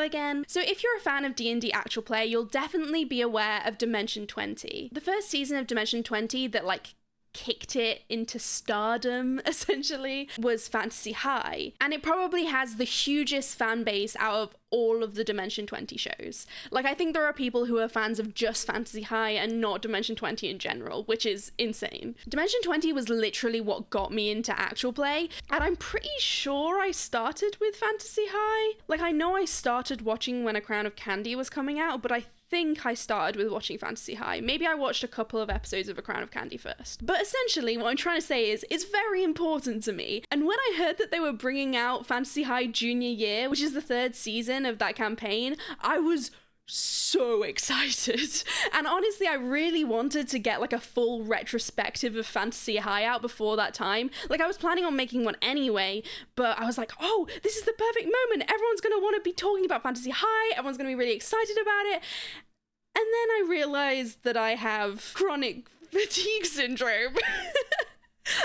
again. So if you're a fan of D&D Actual Play, you'll definitely be aware of Dimension 20. The first season of Dimension 20 that like kicked it into stardom, essentially, was Fantasy High. And it probably has the hugest fan base out of all of the Dimension 20 shows. Like, I think there are people who are fans of just Fantasy High and not Dimension 20 in general, which is insane. Dimension 20 was literally what got me into Actual Play, and I'm pretty sure I started with Fantasy High. Like, I know I started watching when A Crown of Candy was coming out, but I think I started with watching Fantasy High. Maybe I watched a couple of episodes of A Crown of Candy first. But essentially, what I'm trying to say is, it's very important to me. And when I heard that they were bringing out Fantasy High Junior Year, which is the third season of that campaign, I was so excited. And honestly, I really wanted to get like a full retrospective of Fantasy High out before that time. Like, I was planning on making one anyway, but I was like, oh, this is the perfect moment. Everyone's gonna want to be talking about Fantasy High. Everyone's gonna be really excited about it. And then I realized that I have chronic fatigue syndrome.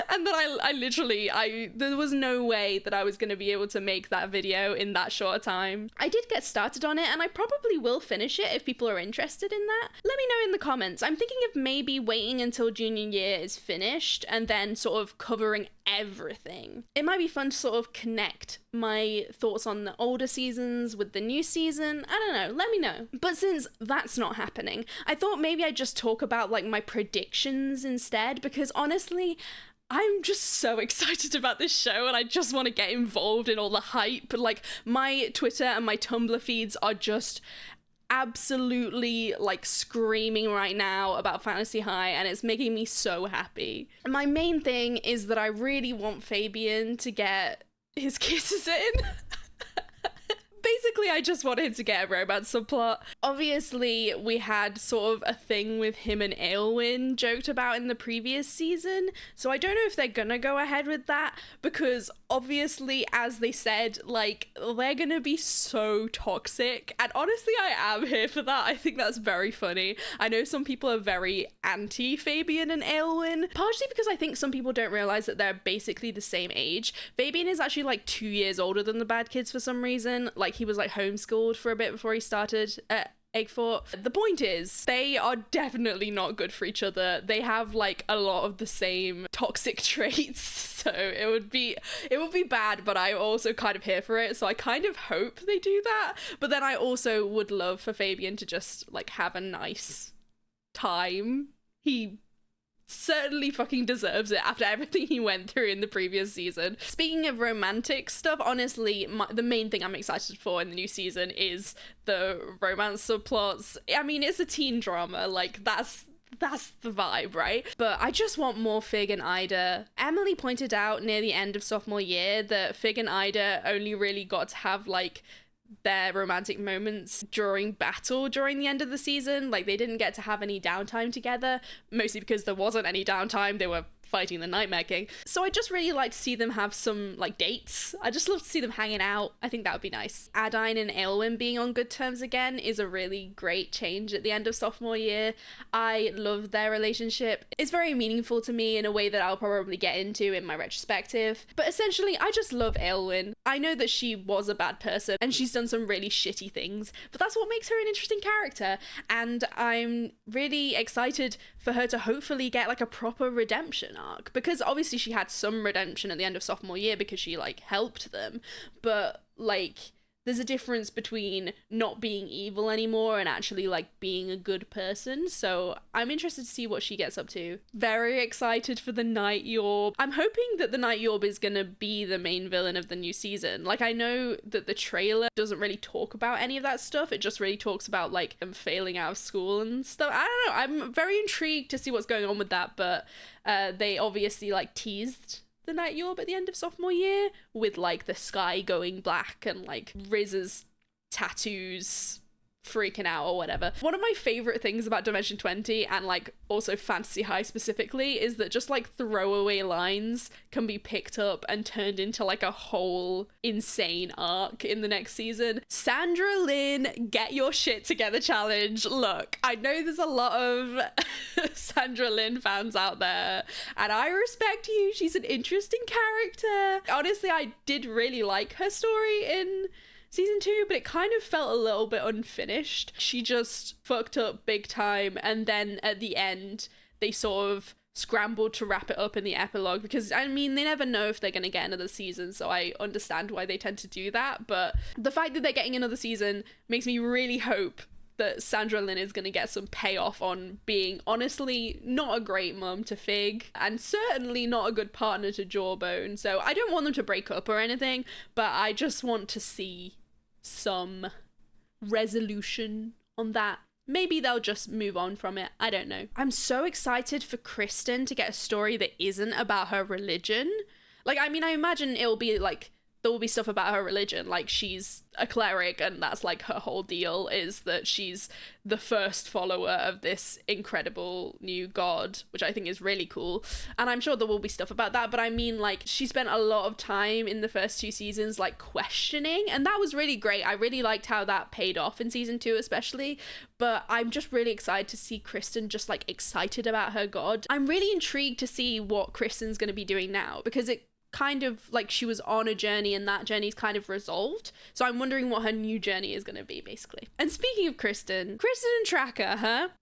And that I literally, there was no way that I was going to be able to make that video in that short time. I did get started on it, and I probably will finish it if people are interested in that. Let me know in the comments. I'm thinking of maybe waiting until Junior Year is finished and then sort of covering everything. It might be fun to sort of connect my thoughts on the older seasons with the new season. I don't know, let me know. But since that's not happening, I thought maybe I'd just talk about like my predictions instead, because honestly, I'm just so excited about this show and I just want to get involved in all the hype. Like, my Twitter and my Tumblr feeds are just absolutely like screaming right now about Fantasy High, and it's making me so happy. My main thing is that I really want Fabian to get his kisses in. Basically, I just want him to get a romance subplot. Obviously, we had sort of a thing with him and Aelwyn joked about in the previous season, so I don't know if they're gonna go ahead with that, because obviously, as they said, like, they're gonna be so toxic, and honestly, I am here for that. I think that's very funny. I know some people are very anti-Fabian and Aelwyn, partially because I think some people don't realize that they're basically the same age. Fabian is actually like 2 years older than the bad kids for some reason. Like, he was like homeschooled for a bit before he started at Eggfort. The point is, they are definitely not good for each other. They have like a lot of the same toxic traits, so it would be bad, but I'm also kind of here for it, so I kind of hope they do that. But then I also would love for Fabian to just like have a nice time. He certainly fucking deserves it after everything he went through in the previous season. Speaking of romantic stuff, honestly, the main thing I'm excited for in the new season is the romance subplots. I mean, it's a teen drama, like that's the vibe, right? But I just want more Fig and Ida. Emily pointed out near the end of sophomore year that Fig and Ida only really got to have like their romantic moments during battle during the end of the season. Like, they didn't get to have any downtime together, mostly because there wasn't any downtime. They were fighting the Nightmare King. So I just really like to see them have some like dates. I just love to see them hanging out. I think that would be nice. Adine and Aelwyn being on good terms again is a really great change at the end of sophomore year. I love their relationship. It's very meaningful to me in a way that I'll probably get into in my retrospective. But essentially, I just love Aelwyn. I know that she was a bad person and she's done some really shitty things, but that's what makes her an interesting character. And I'm really excited for her to hopefully get like a proper redemption arc, because obviously she had some redemption at the end of sophomore year because she like helped them, but like there's a difference between not being evil anymore and actually like being a good person. So I'm interested to see what she gets up to. Very excited for the Night Yorb. I'm hoping that the Night Yorb is gonna be the main villain of the new season. Like, I know that the trailer doesn't really talk about any of that stuff. It just really talks about like them failing out of school and stuff. I don't know. I'm very intrigued to see what's going on with that, but they obviously like teased the Night Yorb at the end of sophomore year with like the sky going black and like Riz's tattoos freaking out or whatever. One of my favorite things about Dimension 20 and like also Fantasy High specifically is that just like throwaway lines can be picked up and turned into like a whole insane arc in the next season. Sandra Lynn, get your shit together challenge. Look, I know there's a lot of Sandra Lynn fans out there and I respect you. She's an interesting character. Honestly, I did really like her story in season 2, but it kind of felt a little bit unfinished. She just fucked up big time, and then at the end, they sort of scrambled to wrap it up in the epilogue, because I mean, they never know if they're going to get another season, so I understand why they tend to do that. But the fact that they're getting another season makes me really hope that Sandra Lynn is going to get some payoff on being honestly not a great mum to Fig, and certainly not a good partner to Jawbone. So I don't want them to break up or anything, but I just want to see some resolution on that. Maybe they'll just move on from it. I don't know. I'm so excited for Kristen to get a story that isn't about her religion. Like, I mean, I imagine it'll be like, there will be stuff about her religion, like she's a cleric and that's like her whole deal, is that she's the first follower of this incredible new god, which I think is really cool. And I'm sure there will be stuff about that, but I mean, like, she spent a lot of time in the first 2 seasons like questioning, and that was really great. I really liked how that paid off in season 2 especially, but I'm just really excited to see Kristen just like excited about her god. I'm really intrigued to see what Kristen's going to be doing now, because it kind of like she was on a journey and that journey's kind of resolved, so I'm wondering what her new journey is going to be, basically. And speaking of Kristen and Tracker,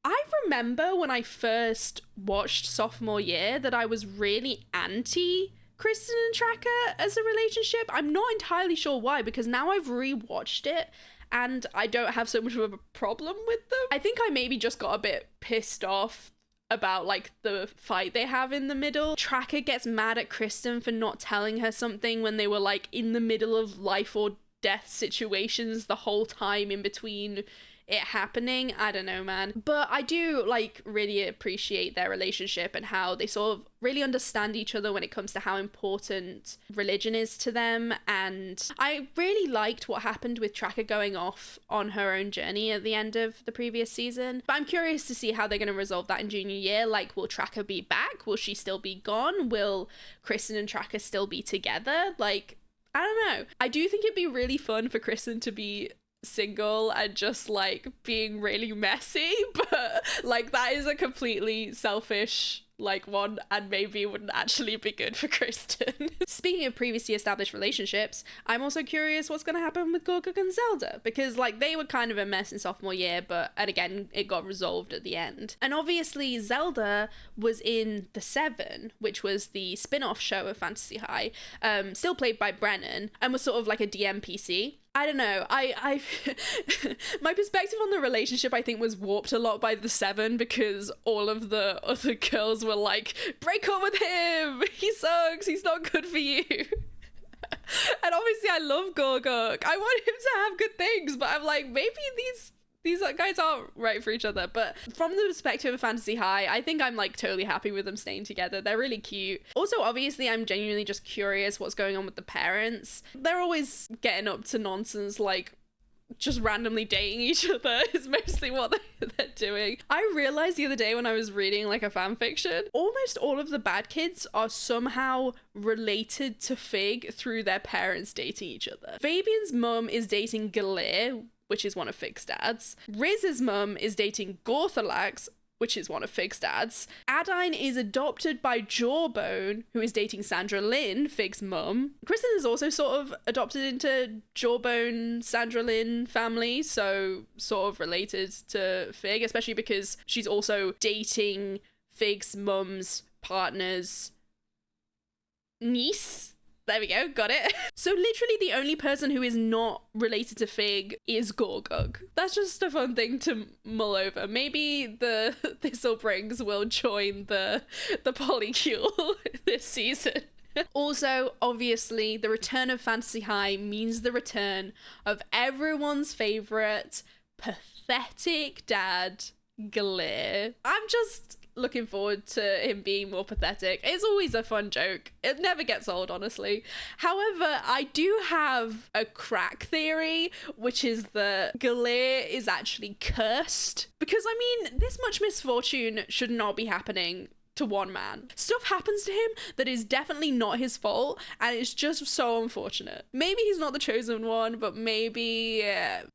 I remember when I first watched sophomore year that I was really anti Kristen and Tracker as a relationship. I'm not entirely sure why, because now I've rewatched it and I don't have so much of a problem with them. I think I maybe just got a bit pissed off about like the fight they have in the middle. Tracker gets mad at Kristen for not telling her something when they were like in the middle of life or death situations the whole time in between it happening. I don't know, man. But I do like really appreciate their relationship and how they sort of really understand each other when it comes to how important religion is to them. And I really liked what happened with Tracker going off on her own journey at the end of the previous season. But I'm curious to see how they're going to resolve that in junior year. Like, will Tracker be back? Will she still be gone? Will Kristen and Tracker still be together? Like, I don't know. I do think it'd be really fun for Kristen to be single and just like being really messy, but like that is a completely selfish like one, and maybe wouldn't actually be good for Kristen. Speaking of previously established relationships, I'm also curious what's going to happen with Gorgug and Zelda, because like they were kind of a mess in sophomore year, but and again it got resolved at the end. And obviously Zelda was in The Seven, which was the spin-off show of Fantasy High, still played by Brennan, and was sort of like a DMPC. I don't know, I my perspective on the relationship I think was warped a lot by The Seven, because all of the other girls were like, break up with him, he sucks, he's not good for you. And obviously I love Gorgug, I want him to have good things, but I'm like, maybe these guys aren't right for each other. But from the perspective of Fantasy High, I think I'm like totally happy with them staying together. They're really cute. Also, obviously, I'm genuinely just curious what's going on with the parents. They're always getting up to nonsense, like just randomly dating each other is mostly what they're doing. I realized the other day when I was reading like a fan fiction, almost all of the bad kids are somehow related to Fig through their parents dating each other. Fabian's mum is dating Galir, which is one of Fig's dads. Riz's mum is dating Gorthalax, which is one of Fig's dads. Adine is adopted by Jawbone, who is dating Sandra Lynn, Fig's mum. Kristen is also sort of adopted into Jawbone, Sandra Lynn family, so sort of related to Fig, especially because she's also dating Fig's mum's partner's niece. There we go, got it. So literally the only person who is not related to Fig is Gorgug. That's just a fun thing to mull over. Maybe the Thistlebrings will join the Polycule this season. Also, obviously, the return of Fantasy High means the return of everyone's favourite pathetic dad, Galir. I'm just looking forward to him being more pathetic. It's always a fun joke. It never gets old, honestly. However, I do have a crack theory, which is that Galir is actually cursed. Because, I mean, this much misfortune should not be happening to one man. Stuff happens to him that is definitely not his fault, and it's just so unfortunate. Maybe he's not the chosen one, but maybe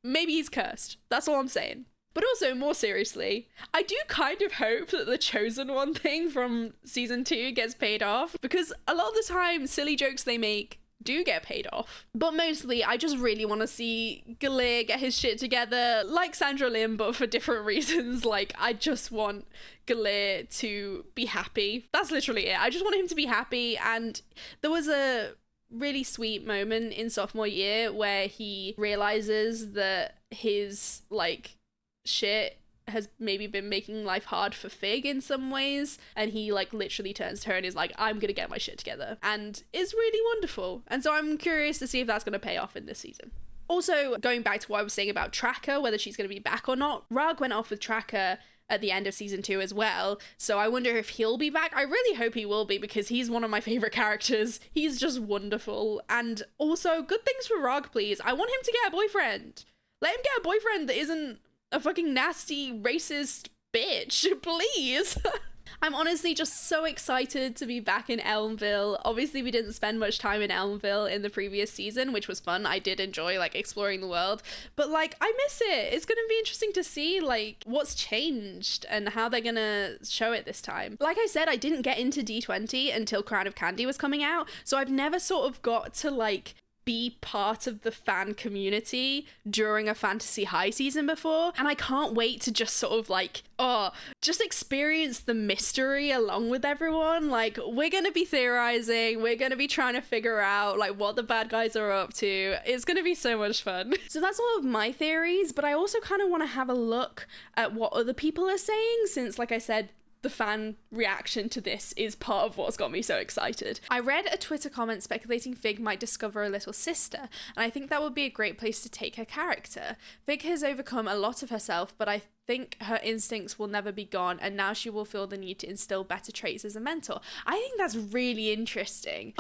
he's cursed. That's all I'm saying. But also, more seriously, I do kind of hope that the chosen one thing from season 2 gets paid off, because a lot of the time, silly jokes they make do get paid off. But mostly, I just really want to see Galir get his shit together, like Sandra Lynn, but for different reasons. Like, I just want Galir to be happy. That's literally it. I just want him to be happy. And there was a really sweet moment in sophomore year where he realizes that his, like, shit has maybe been making life hard for Fig in some ways, and he like literally turns to her and is like, I'm gonna get my shit together, and is really wonderful. And so I'm curious to see if that's gonna pay off in this season. Also, going back to what I was saying about Tracker, whether she's gonna be back or not, Rag went off with Tracker at the end of season 2 as well, so I wonder if he'll be back. I really hope he will be, because he's one of my favorite characters. He's just wonderful. And also, good things for Rag, please. I want him to get a boyfriend. Let him get a boyfriend that isn't a fucking nasty racist bitch, please. I'm honestly just so excited to be back in Elmville. Obviously, we didn't spend much time in Elmville in the previous season, which was fun. I did enjoy like exploring the world, but like I miss it. It's gonna be interesting to see like what's changed and how they're gonna show it this time. Like I said, I didn't get into D20 until Crown of Candy was coming out, so I've never sort of got to like be part of the fan community during a Fantasy High season before, and I can't wait to just sort of like, just experience the mystery along with everyone. Like, we're gonna be theorizing, we're gonna be trying to figure out like what the bad guys are up to. It's gonna be so much fun. So that's all of my theories, but I also kind of want to have a look at what other people are saying, since like I said, the fan reaction to this is part of what's got me so excited. I read a Twitter comment speculating Fig might discover a little sister, and I think that would be a great place to take her character. Fig has overcome a lot of herself, but I think her instincts will never be gone, and now she will feel the need to instill better traits as a mentor. I think that's really interesting.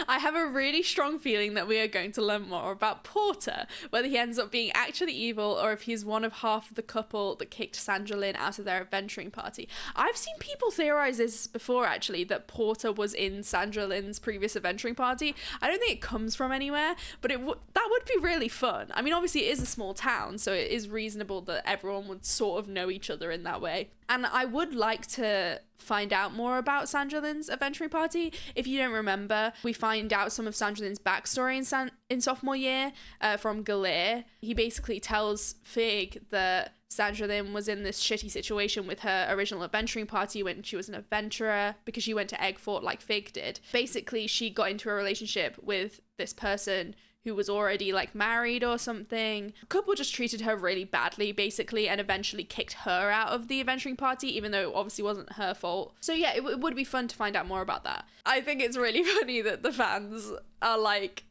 I have a really strong feeling that we are going to learn more about Porter, whether he ends up being actually evil or if he's one of half of the couple that kicked Sandra Lynn out of their adventuring party. I've seen people theorize this before, actually, that Porter was in Sandra Lynn's previous adventuring party. I don't think it comes from anywhere, but that would be really fun. I mean, obviously it is a small town, so it is reasonable that everyone would sort of know each other in that way. And I would like to find out more about Sandra Lynn's adventuring party. If you don't remember, we find out some of Sandra Lynn's backstory in sophomore year from Galir. He basically tells Fig that Sandra Lynn was in this shitty situation with her original adventuring party when she was an adventurer because she went to Egg Fort like Fig did. Basically, she got into a relationship with this person who was already like married or something. The couple just treated her really badly basically, and eventually kicked her out of the adventuring party, even though it obviously wasn't her fault. So yeah, it would be fun to find out more about that. I think it's really funny that the fans are like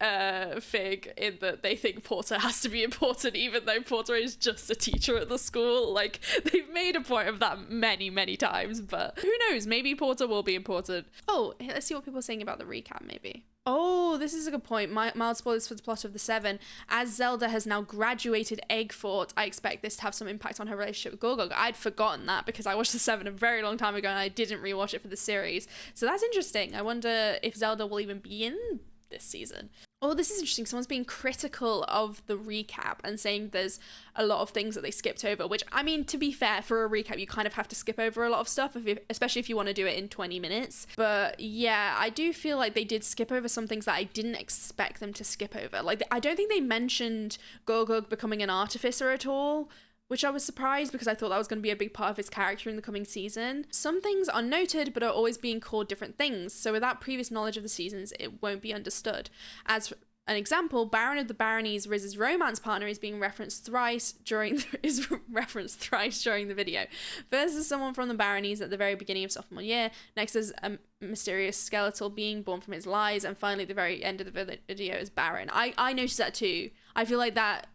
Fig in that they think Porter has to be important, even though Porter is just a teacher at the school. Like, they've made a point of that many times, but who knows, maybe Porter will be important. Oh, let's see what people are saying about the recap maybe. Oh, this is a good point. Mild spoilers for the plot of The Seven. As Zelda has now graduated Egg Fort, I expect this to have some impact on her relationship with Gorgog. I'd forgotten that because I watched The Seven a very long time ago and I didn't rewatch it for the series. So that's interesting. I wonder if Zelda will even be in this season. Oh, this is interesting. Someone's being critical of the recap and saying there's a lot of things that they skipped over, which, I mean, to be fair, for a recap, you kind of have to skip over a lot of stuff, especially if you want to do it in 20 minutes. But yeah, I do feel like they did skip over some things that I didn't expect them to skip over. Like, I don't think they mentioned Gorgog becoming an artificer at all, which I was surprised because I thought that was going to be a big part of his character in the coming season. Some things are noted but are always being called different things, so without previous knowledge of the seasons, it won't be understood. As an example, Baron of the Baronies, Riz's romance partner, is being referenced thrice during the video. First is someone from the Baronies at the very beginning of sophomore year, next is a mysterious skeletal being born from his lies, and finally at the very end of the video is Baron. I noticed that too. I feel like that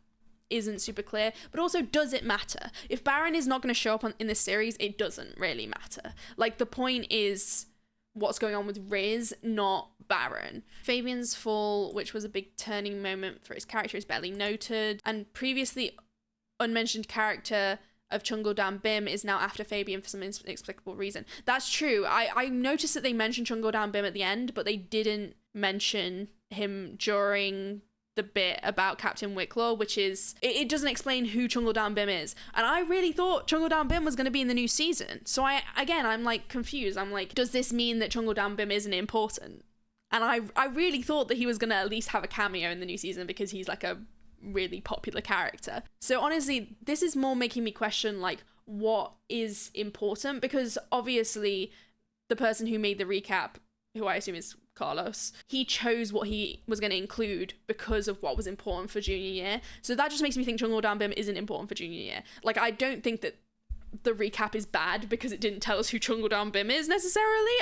isn't super clear, but also, does it matter? If Baron is not going to show up in this series, it doesn't really matter. Like, the point is what's going on with Riz, not Baron. Fabian's fall, which was a big turning moment for his character, is barely noted, and previously unmentioned character of Chungo Bim is now after Fabian for some inexplicable reason. That's true. I noticed that they mentioned Chungo Bim at the end, but they didn't mention him during the bit about Captain Wicklaw, which is, it doesn't explain who Chungo Bim is. And I really thought Chungo Bim was going to be in the new season. So I'm like confused. I'm like, does this mean that Chungo Bim isn't important? And I really thought that he was going to at least have a cameo in the new season because he's like a really popular character. So honestly, this is more making me question like what is important, because obviously the person who made the recap, who I assume is Carlos, he chose what he was going to include because of what was important for junior year. So that just makes me think Jungwoo Danbim isn't important for junior year. Like, I don't think that the recap is bad because it didn't tell us who Jungwoo Danbim is necessarily.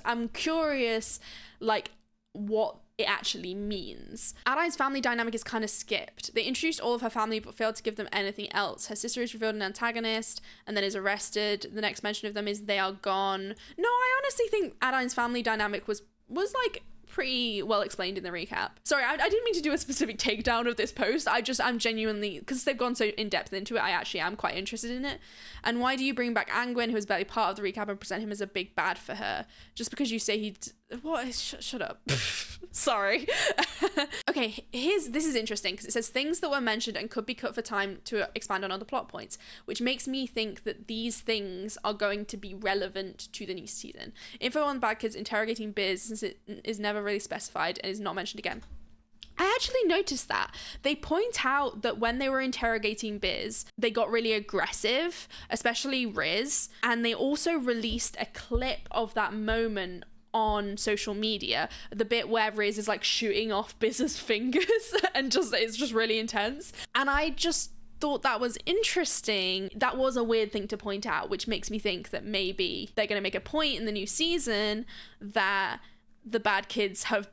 I'm curious, like, what it actually means. Adai's family dynamic is kind of skipped. They introduced all of her family but failed to give them anything else. Her sister is revealed an antagonist and then is arrested. The next mention of them is they are gone. No, I honestly think Adai's family dynamic was like pretty well explained in the recap. Sorry, I didn't mean to do a specific takedown of this post. I'm genuinely, because they've gone so in depth into it, I actually am quite interested in it. And why do you bring back Angwin, who is barely part of the recap, and present him as a big bad for her? Just because you say what? Shut up. Sorry. Okay, this is interesting because it says things that were mentioned and could be cut for time to expand on other plot points, which makes me think that these things are going to be relevant to the new season. Info on Bad Kids interrogating Biz, since it is never really specified and is not mentioned again. I actually noticed that. They point out that when they were interrogating Biz, they got really aggressive, especially Riz, and they also released a clip of that moment on social media, the bit where Riz is like shooting off Biz's fingers and it's just really intense. And I just thought that was interesting. That was a weird thing to point out, which makes me think that maybe they're going to make a point in the new season that the bad kids have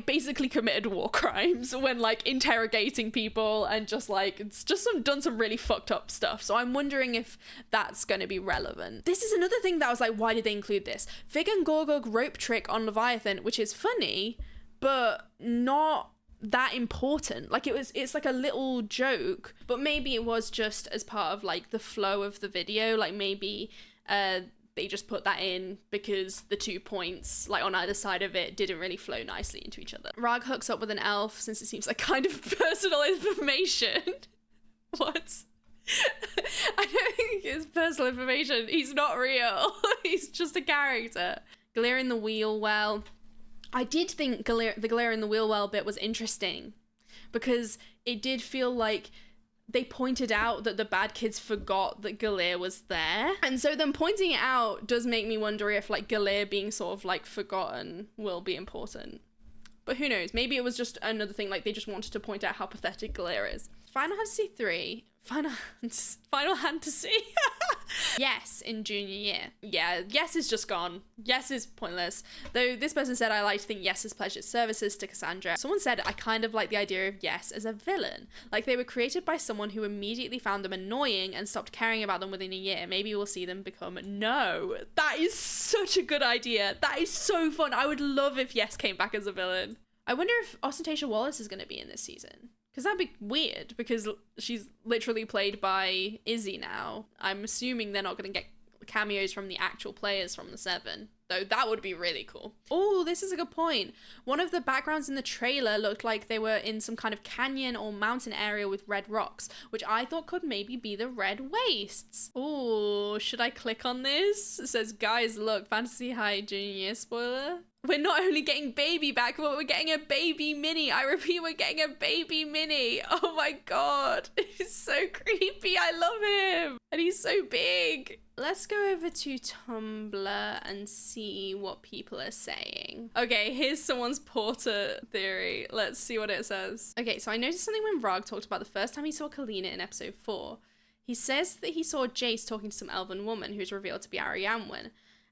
basically committed war crimes when like interrogating people and done some really fucked up stuff. So I'm wondering if that's going to be relevant. This is another thing that I was like, why did they include this? Fig and Gorgug rope trick on Leviathan, which is funny, but not that important. Like it's like a little joke, but maybe it was just as part of like the flow of the video. Like maybe they just put that in because the 2 points like on either side of it didn't really flow nicely into each other. Rag hooks up with an elf since it seems like kind of personal information. What? I don't think it's personal information. He's not real. He's just a character. Galera in the wheel well. I did think the Galera in the wheel well bit was interesting because it did feel like they pointed out that the bad kids forgot that Galera was there. And so them pointing it out does make me wonder if like Galera being sort of like forgotten will be important. But who knows? Maybe it was just another thing, like they just wanted to point out how pathetic Galera is. Final Fantasy 3. Final Fantasy. Yes, in junior year. Yeah, Yes is just gone. Yes is pointless. Though this person said, I like to think Yes has pledged its services to Cassandra. Someone said, I kind of like the idea of Yes as a villain. Like they were created by someone who immediately found them annoying and stopped caring about them within a year. Maybe we'll see them become... No, that is such a good idea. That is so fun. I would love if Yes came back as a villain. I wonder if Ostentatia Wallace is going to be in this season. Because that'd be weird, because she's literally played by Izzy now. I'm assuming they're not going to get cameos from the actual players from the 7. Though that would be really cool. Oh, this is a good point. One of the backgrounds in the trailer looked like they were in some kind of canyon or mountain area with red rocks, which I thought could maybe be the Red Wastes. Oh, should I click on this? It says, guys, look, Fantasy High Junior Year spoiler. We're not only getting Baby back, but we're getting a baby Minnie. I repeat, we're getting a baby Minnie. Oh my god. He's so creepy. I love him. And he's so big. Let's go over to Tumblr and see what people are saying. Okay, here's someone's Porter theory. Let's see what it says. Okay, so I noticed something when Rag talked about the first time he saw Kalina in episode 4. He says that he saw Jace talking to some elven woman who's revealed to be Arianwen,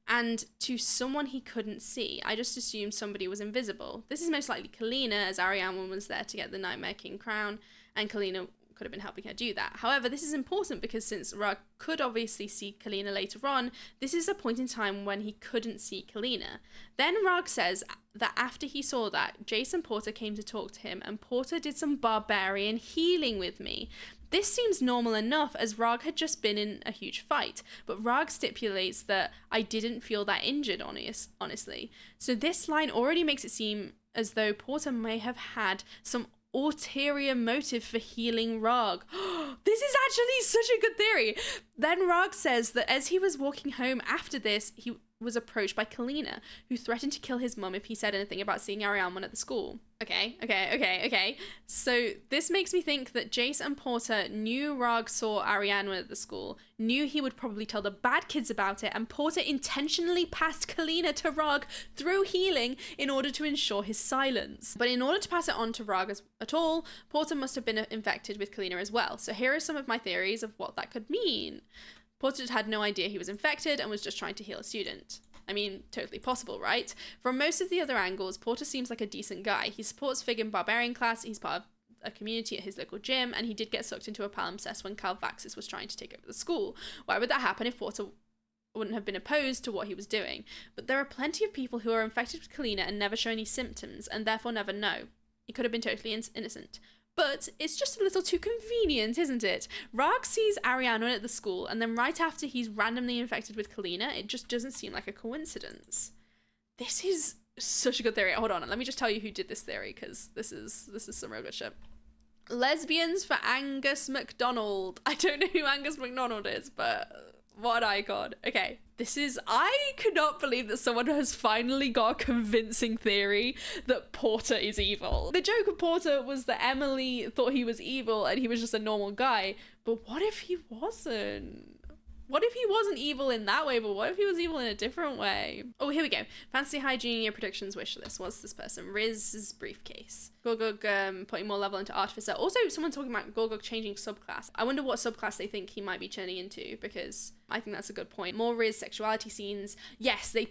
and to someone he couldn't see. I just assumed somebody was invisible. This is most likely Kalina, as Arianwen was there to get the Nightmare King crown, and Kalina could have been helping her do that. However, this is important because since Rag could obviously see Kalina later on, this is a point in time when he couldn't see Kalina. Then Rag says that after he saw that, Jason Porter came to talk to him, and Porter did some barbarian healing with me. This seems normal enough as Rag had just been in a huge fight, but Rag stipulates that I didn't feel that injured, honestly. So this line already makes it seem as though Porter may have had some ulterior motive for healing Rag. This is actually such a good theory. Then Rag says that as he was walking home after this, he was approached by Kalina, who threatened to kill his mum if he said anything about seeing Ariane at the school. Okay. So this makes me think that Jace and Porter knew Rag saw Ariane at the school, knew he would probably tell the bad kids about it, and Porter intentionally passed Kalina to Rag through healing in order to ensure his silence. But in order to pass it on to Rag at all, Porter must have been infected with Kalina as well. So here are some of my theories of what that could mean. Porter had no idea he was infected and was just trying to heal a student. I mean, totally possible, right? From most of the other angles, Porter seems like a decent guy. He supports Fig in Barbarian class, he's part of a community at his local gym, and he did get sucked into a palimpsest when Calvaxis was trying to take over the school. Why would that happen if Porter wouldn't have been opposed to what he was doing? But there are plenty of people who are infected with Kalina and never show any symptoms, and therefore never know. He could have been totally innocent. But it's just a little too convenient, isn't it? Rag sees Ariane at the school, and then right after he's randomly infected with Kalina, it just doesn't seem like a coincidence. This is such a good theory. Hold on, let me just tell you who did this theory, because this is some real good shit. Lesbians for Angus MacDonald. I don't know who Angus MacDonald is, but what an icon. Okay, I could not believe that someone has finally got a convincing theory that Porter is evil. The joke of Porter was that Emily thought he was evil and he was just a normal guy, but what if he wasn't? What if he wasn't evil in that way, but what if he was evil in a different way? Oh, here we go. Fantasy High Junior predictions wish list. What's this person? Riz's briefcase. Gorgug putting more level into Artificer. Also, someone talking about Gorgug changing subclass. I wonder what subclass they think he might be turning into, because I think that's a good point. More Riz sexuality scenes. Yes, they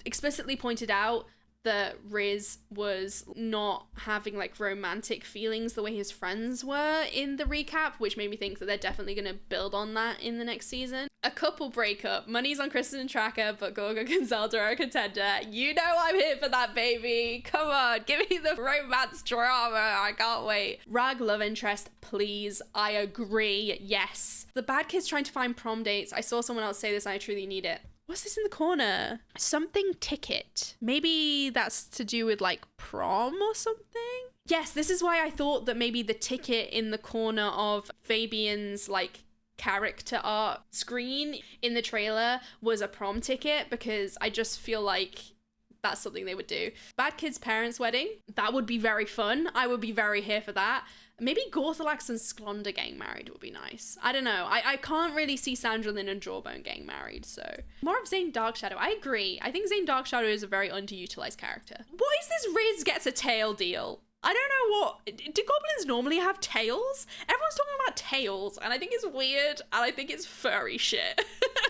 explicitly pointed out that Riz was not having like romantic feelings the way his friends were in the recap, which made me think that they're definitely going to build on that in the next season. A couple breakup. Money's on Kristen and Tracker, but Gorgug and Zelda are a contender. You know I'm here for that, baby. Come on, give me the romance drama. I can't wait. Rag love interest, please. I agree. Yes. The bad kids trying to find prom dates. I saw someone else say this and I truly need it. What's this in the corner? Something ticket. Maybe that's to do with like prom or something? Yes, this is why I thought that maybe the ticket in the corner of Fabian's like character art screen in the trailer was a prom ticket, because I just feel like that's something they would do. Bad Kid's parents' wedding. That would be very fun. I would be very here for that. Maybe Gorthalax and Sklonder getting married would be nice. I don't know. I can't really see Sandra Lynn and Jawbone getting married, so. More of Zane Darkshadow. I agree. I think Zane Darkshadow is a very underutilized character. What is this Riz gets a tail deal? I don't know what. Do goblins normally have tails? Everyone's talking about tails, and I think it's weird, and I think it's furry shit.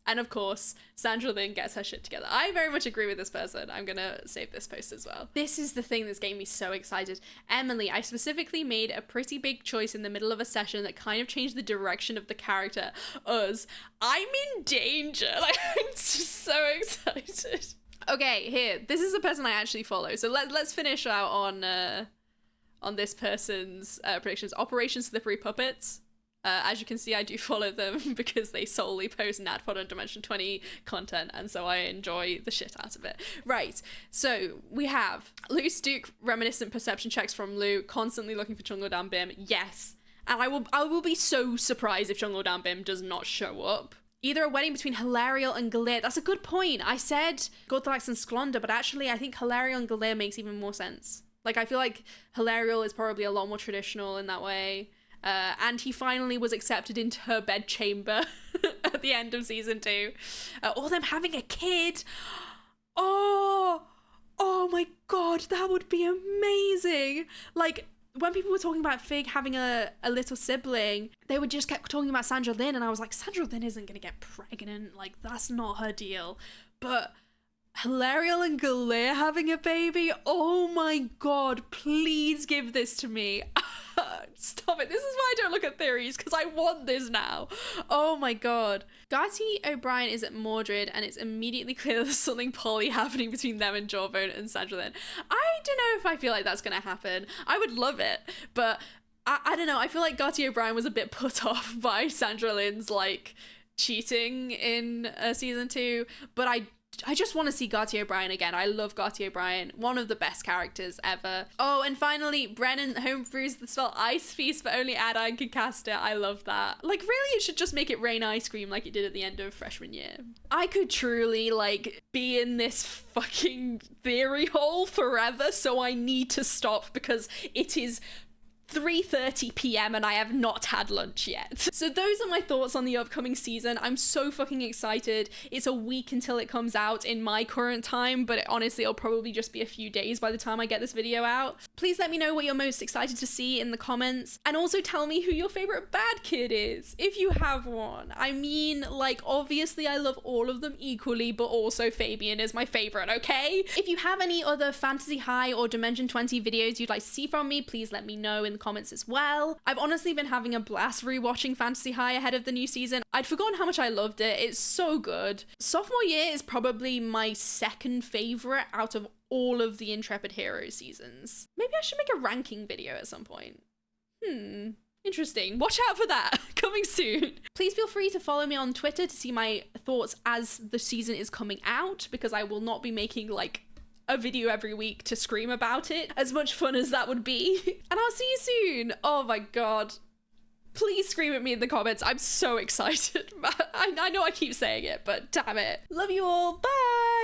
And of course, Sandra Lynn gets her shit together. I very much agree with this person. I'm gonna save this post as well. This is the thing that's getting me so excited. Emily, I specifically made a pretty big choice in the middle of a session that kind of changed the direction of the character. Us. I'm in danger. Like, I'm just so excited. Okay, here. This is the person I actually follow. So let's finish out on this person's predictions. Operation Slippery Puppets. As you can see, I do follow them because they solely post NADPOD and Dimension 20 content, and so I enjoy the shit out of it. Right, so we have Lou Duke reminiscent perception checks from Lou, constantly looking for Chungo Dan Bim. Yes, and I will be so surprised if Chungo Dan Bim does not show up. Either a wedding between Hilarial and Galir. That's a good point. I said Gorthalax and Sklonder, but actually I think Hilarial and Galir makes even more sense. Like, I feel like Hilarial is probably a lot more traditional in that way. And he finally was accepted into her bedchamber at the end of season 2. Or them having a kid. Oh my god, that would be amazing. Like, when people were talking about Fig having a little sibling, they would just kept talking about Sandra Lynn, and I was like, Sandra Lynn isn't gonna get pregnant. Like, that's not her deal. But Hilarial and Galir having a baby? Oh my god, please give this to me. Stop it. This is why I don't look at theories, because I want this now. Oh my god. Garty O'Brien is at Mordred, and it's immediately clear that there's something poly happening between them and Jawbone and Sandra Lynn. I don't know if I feel like that's going to happen. I would love it, but I don't know. I feel like Garty O'Brien was a bit put off by Sandra Lynn's, like, cheating in season 2, but I I just want to see Gautier O'Brien again. I love Gautier O'Brien. One of the best characters ever. Oh, and finally, Brennan homebrews the spell Ice Feast, but only Adine can cast it. I love that. Like, really, it should just make it rain ice cream like it did at the end of freshman year. I could truly, like, be in this fucking theory hole forever, so I need to stop because it is 3:30 p.m. and I have not had lunch yet. So those are my thoughts on the upcoming season. I'm so fucking excited. It's a week until it comes out in my current time, but honestly, it'll probably just be a few days by the time I get this video out. Please let me know what you're most excited to see in the comments, and also tell me who your favorite bad kid is, if you have one. I mean, like, obviously I love all of them equally, but also Fabian is my favorite, okay? If you have any other Fantasy High or Dimension 20 videos you'd like to see from me, please let me know in the comments as well. I've honestly been having a blast rewatching Fantasy High ahead of the new season. I'd forgotten how much I loved it. It's so good. Sophomore year is probably my second favorite out of all of the Intrepid Heroes seasons. Maybe I should make a ranking video at some point. Interesting. Watch out for that. Coming soon. Please feel free to follow me on Twitter to see my thoughts as the season is coming out, because I will not be making, like, a video every week to scream about it, as much fun as that would be. And I'll see you soon. Oh my god. Please scream at me in the comments. I'm so excited. I know I keep saying it, but damn it. Love you all. Bye.